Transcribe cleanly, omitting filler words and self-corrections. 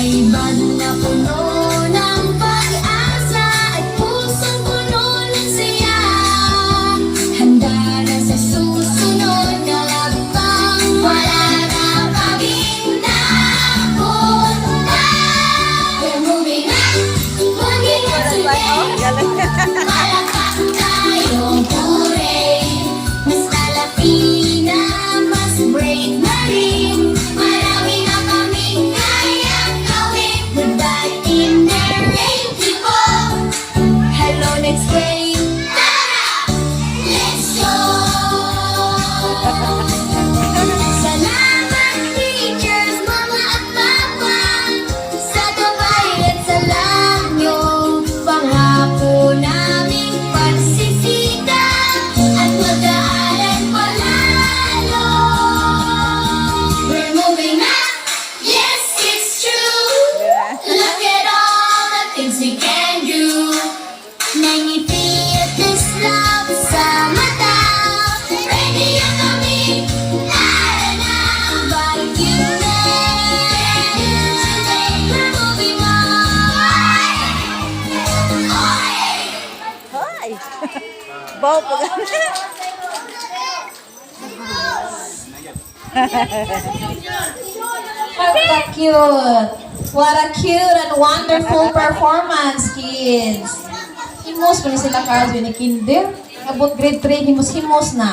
May bag na puno ng pag-asa at pusong puno ng saya. Handa na sa susunod na lagbang, wala na kaming napunta. We're moving on, moving on today. Malakak tayo, hooray! Mas malaki na, mas brave na rin. Marami na kaming kayang gawin. Goodbye in the rain, people. Hello, next grade. Tara! Let's go! Salamat teachers, mama at papa, sa gabay at salam nyo. Pangako naming pagsisikap at mag-aaral palalo. We're moving up, yes it's true. Look at all the things we can do. Nangiti at this love sa mata. Ready na kami, tara na. But you today, we're moving on. Hoy! Baw po What cute! What a cute and wonderful performance, kids! Himos pa ni sila Carl ni kinder. Abot grade 3, himos-himos na.